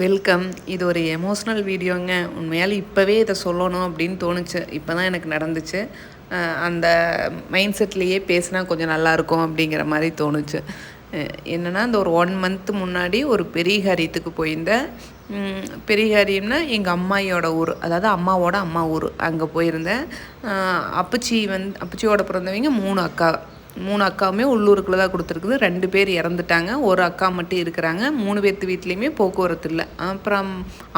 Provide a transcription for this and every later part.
Welcome. இது ஒரு emotional வீடியோங்க. உண்மையாலே இப்போவே இதை சொல்லணும் அப்படின்னு தோணுச்சு. இப்போ தான் எனக்கு நடந்துச்சு. அந்த மைண்ட் செட்லேயே பேசினா கொஞ்சம் நல்லாயிருக்கும் அப்படிங்கிற மாதிரி தோணுச்சு. என்னென்னா, இந்த ஒரு 1 மந்த் முன்னாடி ஒரு பெரிய காரியத்துக்கு போயிருந்தேன். பெரிய காரியம்னா எங்கள் அம்மாயியோட ஊர், அதாவது அம்மாவோட அம்மா ஊர். அங்கே போயிருந்தேன். அப்பச்சியோட பிறந்தவங்க 3 அக்காவுமே உள்ளூருக்குள்ளே தான் கொடுத்துருக்குது. 2 பேர் இறந்துட்டாங்க. ஒரு அக்கா மட்டும் இருக்கிறாங்க. 3 பேர்த்து வீட்லேயுமே போக்குவரத்து இல்லை. அப்புறம்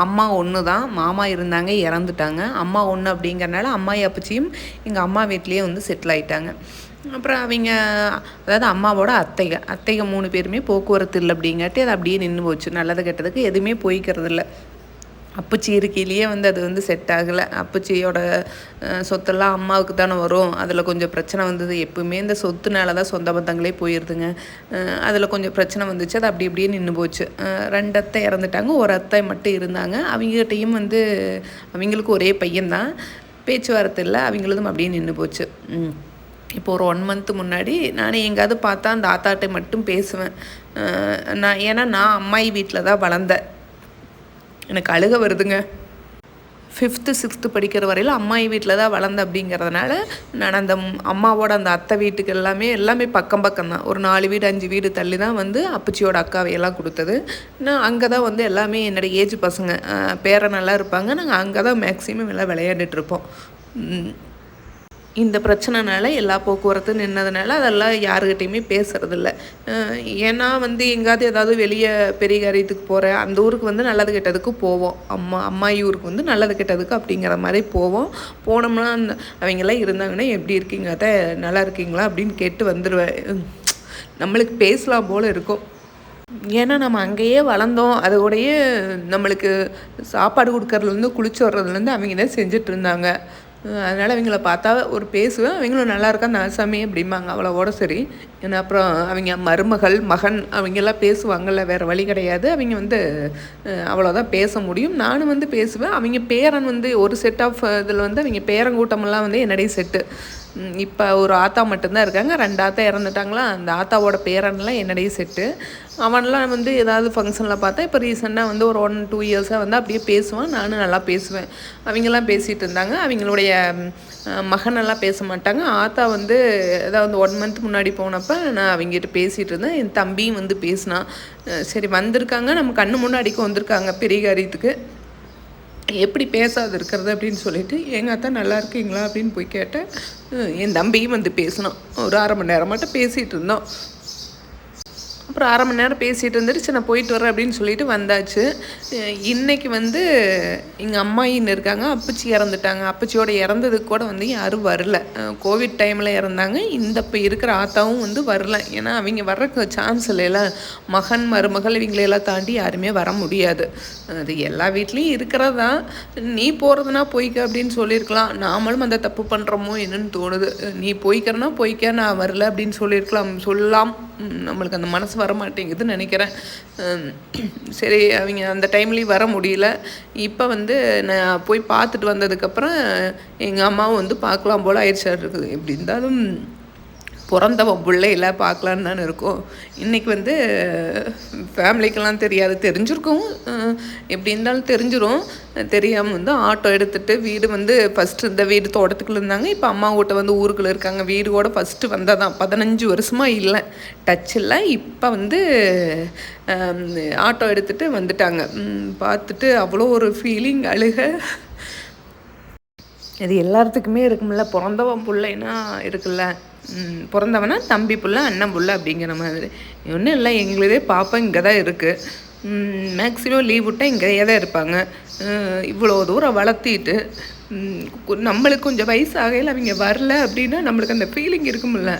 அம்மா ஒன்று தான், மாமா இருந்தாங்க, இறந்துட்டாங்க. அம்மா ஒன்று அப்படிங்கிறனால அம்மாயி அப்பச்சியும் எங்கள் அம்மா வீட்லேயே வந்து செட்டில் ஆகிட்டாங்க. அப்புறம் அதாவது அம்மாவோட அத்தைங்க 3 பேருமே போக்குவரத்து இல்லை அப்படிங்காட்டி அது அப்படியே நின்று போச்சு. நல்லது கெட்டதுக்கு எதுவுமே போய்க்கிறது இல்லை. அப்பச்சி இருக்கையிலேயே வந்து அது வந்து செட் ஆகலை. அப்பச்சியோட சொத்தெல்லாம் அம்மாவுக்கு தானே வரும். அதில் கொஞ்சம் பிரச்சனை வந்தது. எப்பவுமே இந்த சொத்துனால தான் சொந்த பந்தங்களே போயிடுதுங்க. அதில் கொஞ்சம் பிரச்சனை வந்துச்சு. அது அப்படி இப்படியே நின்று போச்சு. 2 அத்தை இறந்துட்டாங்க. ஒரு அத்தை மட்டும் இருந்தாங்க. அவங்ககிட்டையும் வந்து அவங்களுக்கு ஒரே பையன்தான். பேச்சுவார்த்தை இல்லை. அவங்களதும் அப்படியே நின்று போச்சு. இப்போ ஒரு 1 மந்த் முன்னாடி நானே எங்கேயாவது பார்த்தா அந்த ஆத்தாட்டை மட்டும் பேசுவேன். ஏன்னா நான் அம்மாயி வீட்டில் தான் வளர்ந்தேன். எனக்கு அழுக வருதுங்க. 5th 6th படிக்கிற வரையில் அம்மாயி வீட்டில் தான் வளர்ந்தேன். அப்படிங்கிறதுனால நான் அந்த அம்மாவோட அந்த அத்தை வீட்டுக்கு எல்லாமே பக்கம் தான். ஒரு 4 வீடு 5 வீடு தள்ளி தான் வந்து அப்பச்சியோட அக்காவையெல்லாம் கொடுத்தது. நான் அங்கே தான் வந்து எல்லாமே என்னோடய ஏஜ் பசங்க பேரனெல்லாம் இருப்பாங்க. நாங்கள் அங்கே தான் மேக்ஸிமம் எல்லாம் விளையாண்டுட்ருப்போம். இந்த பிரச்சனைனால எல்லா போக்குவரத்து நின்றதுனால அதெல்லாம் யாருக்கிட்டையுமே பேசுகிறதில்ல. ஏன்னா வந்து எங்கேயாவது ஏதாவது வெளியே பெரிய காரியத்துக்கு போகிறேன், அந்த ஊருக்கு வந்து நல்லது கெட்டதுக்கு போவோம். அம்மாயி ஊருக்கு வந்து நல்லது கெட்டதுக்கு அப்படிங்கிற மாதிரி போவோம். போனோம்னா அவங்கெல்லாம் இருந்தாங்கன்னா எப்படி இருக்கீங்க அத்தை, நல்லா இருக்கீங்களா அப்படின்னு கேட்டு வந்துடுவேன். நம்மளுக்கு பேசலாம் போல் இருக்கும். ஏன்னா நம்ம அங்கேயே வளர்ந்தோம். அதோடையே நம்மளுக்கு சாப்பாடு கொடுக்கறதுலேருந்து குளிச்சு வர்றதுலேருந்து அவங்க தான் செஞ்சுட்டு இருந்தாங்க. அதனால் அவங்கள பார்த்தா ஒரு பேசுவேன். அவங்களும் நல்லா இருக்கா சாமி அப்படிம்பாங்க. அவ்வளோவோட சரி. ஏன்னா அப்புறம் அவங்க மருமகள் மகன் அவங்கெல்லாம் பேசுவாங்கள்ல, வேறு வழி கிடையாது. அவங்க வந்து அவ்வளோதான் பேச முடியும். நானும் வந்து பேசுவேன். அவங்க பேரன் வந்து ஒரு செட் ஆஃப் இதில் வந்து அவங்க பேரங்கூட்டமெல்லாம் வந்து என்னுடைய செட்டு. இப்போ ஒரு ஆத்தா மட்டும்தான் இருக்காங்க. 2 ஆத்தா இறந்துட்டாங்களா. அந்த ஆத்தாவோட பேரன்லாம் என்னுடைய செட்டு. அவன்லாம் வந்து ஏதாவது ஃபங்க்ஷனில் பார்த்தா இப்போ ரீசெண்டாக வந்து ஒரு 1-2 இயர்ஸாக வந்து அப்படியே பேசுவான். நானும் நல்லா பேசுவேன். அவங்கெல்லாம் பேசிகிட்டு இருந்தாங்க. அவங்களுடைய மகனெல்லாம் பேச மாட்டாங்க. ஆத்தா வந்து ஏதாவது 1 மந்த் முன்னாடி போனப்போ நான் அவங்ககிட்ட பேசிகிட்டு இருந்தேன். என் தம்பியும் வந்து பேசினான். சரி வந்திருக்காங்க, நம்ம கண்ணு முன்னாடிக்கு வந்திருக்காங்க பெரிய காரியத்துக்கு, எப்படி பேசாது இருக்கிறது அப்படின்னு சொல்லிட்டு எங்கள் அத்தா நல்லா இருக்கீங்களா அப்படின்னு போய் கேட்டேன். என் தம்பியும் வந்து பேசினோம். ஒரு 1/2 மணி நேரம் மட்டும் பேசிகிட்டு இருந்தோம். அப்புறம் 1/2 மணி நேரம் பேசிகிட்டு இருந்துட்டு நான் போயிட்டு வரேன் அப்படின்னு சொல்லிட்டு வந்தாச்சு. இன்றைக்கி வந்து எங்கள் அம்மாயின்னு இருக்காங்க. அப்பச்சி இறந்துட்டாங்க. அப்பச்சியோட இறந்ததுக்கு கூட வந்து யாரும் வரல. கோவிட் டைமில் இறந்தாங்க. இப்போ இருக்கிற ஆத்தாவும் வந்து வரல. ஏன்னா அவங்க வர்றக்கு சான்ஸ் இல்லைல்ல. மகன் மருமகள் இவங்களையெல்லாம் தாண்டி யாருமே வர முடியாது. அது எல்லா வீட்லேயும் இருக்கிறது தான். நீ போகிறதுனா போய்க்க அப்படின்னு சொல்லியிருக்கலாம். நாமளும் அந்த தப்பு பண்ணுறோமோ என்னன்னு தோணுது. நீ போய்க்கிறனா போய்க்க, நான் வரல அப்படின்னு சொல்லலாம். நம்மளுக்கு அந்த மனசு வர மாட்டேங்குதுன்னு நினைக்கிறேன். சரி, அவங்க அந்த டைம்லேயும் வர முடியல. இப்போ வந்து நான் போய் பார்த்துட்டு வந்ததுக்கப்புறம் எங்கள் அம்மாவும் வந்து பார்க்கலாம் போல் ஆயிடுச்சா இருக்குது. எப்படி இருந்தாலும் பிறந்தவன் பிள்ளையில பார்க்கலான்னு தானே இருக்கும். இன்றைக்கி வந்து ஃபேமிலிக்கெல்லாம் தெரிஞ்சிருக்கும். எப்படி இருந்தாலும் தெரிஞ்சிடும். தெரியாமல் வந்து ஆட்டோ எடுத்துகிட்டு வீடு வந்து ஃபஸ்ட்டு இந்த வீடு தோட்டத்துக்குள்ளே இருந்தாங்க. இப்போ அம்மா வீட்டை வந்து ஊருக்குள்ளே இருக்காங்க. வீடு கூட ஃபஸ்ட்டு வந்தால் தான் 15 வருஷமாக இல்லை, டச் இல்லை. இப்போ வந்து ஆட்டோ எடுத்துகிட்டு வந்துட்டாங்க. பார்த்துட்டு அவ்வளோ ஒரு ஃபீலிங், அழுக. இது எல்லாத்துக்குமே இருக்குமில்ல. பிறந்தவன் பிள்ளைன்னா இருக்குல்ல. பிறந்தவனா தம்பி புள்ள அண்ணன் புள்ள அப்படிங்கிற மாதிரி. ஒன்றும் இல்லை, எங்களுதே பாப்பா இங்கே தான் இருக்குது. மேக்ஸிமம் லீவ் விட்டால் இங்கேயே தான் இருப்பாங்க. இவ்வளோ தூரம் வளர்த்திட்டு நம்மளுக்கு கொஞ்சம் வயசாகையில் அவங்க வரல அப்படின்னா நம்மளுக்கு அந்த ஃபீலிங் இருக்குமில்ல.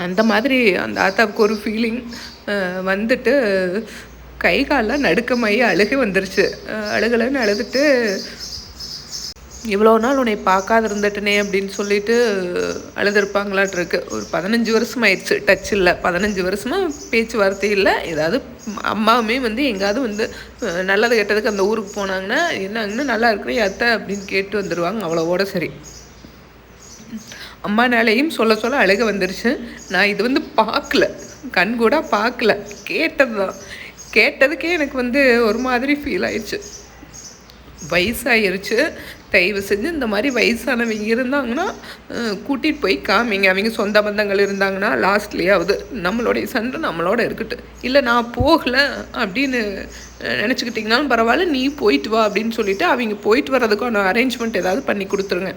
அந்த மாதிரி அந்த ஆத்தாவுக்கு ஒரு ஃபீலிங் வந்துட்டு கை காலெலாம் நடுக்கமாகி அழுகை வந்துருச்சு. அழுகலைன்னு அழுதுட்டு, இவ்வளோ நாள் உன்னை பார்க்காத இருந்துட்டனே அப்படின்னு சொல்லிட்டு அழுதுருப்பாங்களான் இருக்கு. ஒரு 15 வருஷம் ஆயிடுச்சு, டச் இல்லை. 15 வருஷமாக பேச்சுவார்த்தை இல்லை. ஏதாவது அம்மாவுமே வந்து எங்கேயாவது வந்து நல்லது கெட்டதுக்கு அந்த ஊருக்கு போனாங்கன்னா என்னங்கன்னா நல்லா இருக்கிற அத்தை அப்படின்னு கேட்டு வந்துடுவாங்க. அவ்வளோவோட சரி. அம்மானாலேயும் சொல்ல அழுக வந்துருச்சு. நான் இது வந்து பார்க்கல, கண் கூட பார்க்கல, கேட்டது தான். கேட்டதுக்கே எனக்கு வந்து ஒரு மாதிரி ஃபீல் ஆயிடுச்சு. வயசாயிருச்சு, தயவு செஞ்சு இந்த மாதிரி வயசானவங்க இருந்தாங்கன்னா கூட்டிகிட்டு போய் காமிங்க. அவங்க சொந்த பந்தங்கள் இருந்தாங்கன்னா லாஸ்ட்லேயாவது நம்மளுடைய சண்டை நம்மளோட இருக்கட்டும். இல்லை நான் போகலை அப்படின்னு நினச்சிக்கிட்டிங்கனாலும் பரவாயில்ல, நீ போயிட்டு வா அப்படின்னு சொல்லிவிட்டு அவங்க போயிட்டு வர்றதுக்கான அரேஞ்ச்மெண்ட் ஏதாவது பண்ணி கொடுத்துருங்க.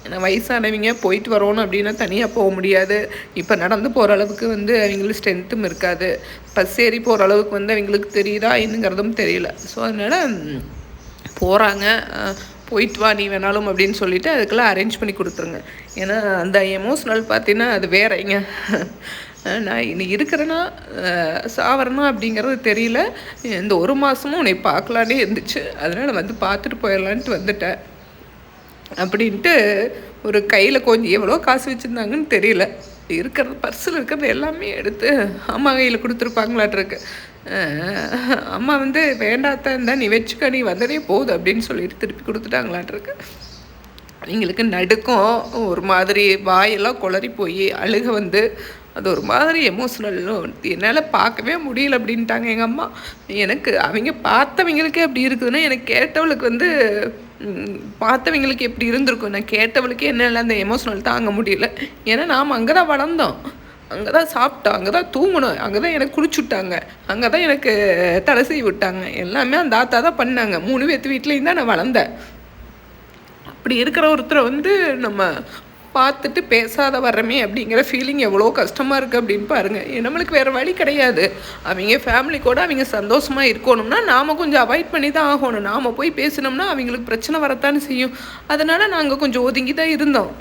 ஏன்னா வயசானவங்க போயிட்டு வரோன்னு அப்படின்னா தனியாக போக முடியாது. இப்போ நடந்து போகிற அளவுக்கு வந்து அவங்களுக்கு ஸ்ட்ரென்த்தும் இருக்காது. பஸ் ஏறி போகிற அளவுக்கு வந்து அவங்களுக்கு தெரியுதா என்னங்கிறதும் தெரியல. ஸோ அதனால் போகிறாங்க, போயிட்டு வா நீ வேணாலும் அப்படின்னு சொல்லிவிட்டு அதுக்கெல்லாம் அரேஞ்ச் பண்ணி கொடுத்துருங்க. ஏன்னா அந்த எமோஷ்னல் பார்த்தீங்கன்னா அது வேறங்க. நான் இனி இருக்கிறேன்னா சாவரனா அப்படிங்கிறது தெரியல. இந்த ஒரு மாதமும் உன்னை பார்க்கலானே இருந்துச்சு, அதனால் வந்து பார்த்துட்டு போயிடலான்ட்டு வந்துட்டேன் அப்படின்ட்டு ஒரு கையில் கொஞ்சம் எவ்வளோ காசு வச்சுருந்தாங்கன்னு தெரியல, இருக்கிறது பர்ஸில் இருக்கிறது எல்லாமே எடுத்து அம்மா கையில் கொடுத்துருப்பாங்களாட்ருக்கு. அம்மா வந்து வேண்டாத்தான் இருந்தால் நீ வச்சுக்க, நீ வந்ததே போகுது அப்படின்னு சொல்லிட்டு திருப்பி கொடுத்துட்டாங்களாட்ருக்கு. அவங்களுக்கு நடுக்கம், ஒரு மாதிரி வாயெல்லாம் குளறி போய் அழுக வந்து அது ஒரு மாதிரி எமோஷ்னல். என்னால் பார்க்கவே முடியல அப்படின்ட்டாங்க எங்கள் அம்மா. எனக்கு அவங்க பார்த்தவங்களுக்கே அப்படி இருக்குதுன்னா எனக்கு கேட்டவளுக்கு வந்து பார்த்தவங்களுக்கு எப்படி இருந்திருக்கும். நான் கேட்டவளுக்கே என்னால் அந்த எமோஷ்னல் தாங்க முடியல. ஏன்னா நாம் அங்கே தான் வளர்ந்தோம், அங்கே தான் சாப்பிட்டோம், அங்கே தான் தூங்கணும், அங்கே தான் எனக்கு குளிச்சுட்டாங்க, அங்கே தான் எனக்கு தலை செய்ய விட்டாங்க, எல்லாமே அந்த தாத்தா தான் பண்ணாங்க. 3 பேர்த்து வீட்லேயும் தான் நான் வளர்ந்தேன். அப்படி இருக்கிற ஒருத்தரை வந்து நம்ம பார்த்துட்டு பேசாத வர்றமே அப்படிங்கிற ஃபீலிங் எவ்வளோ கஷ்டமாக இருக்குது அப்படின்னு பாருங்கள். நம்மளுக்கு வேறு வழி கிடையாது. அவங்க ஃபேமிலி கூட அவங்க சந்தோஷமாக இருக்கணும்னா நாம் கொஞ்சம் அவாய்ட் பண்ணி தான் ஆகணும். நாம் போய் பேசினோம்னா அவங்களுக்கு பிரச்சனை வரத்தானே செய்யும். அதனால் நாங்கள் கொஞ்சம் ஒதுங்கி தான் இருந்தோம்.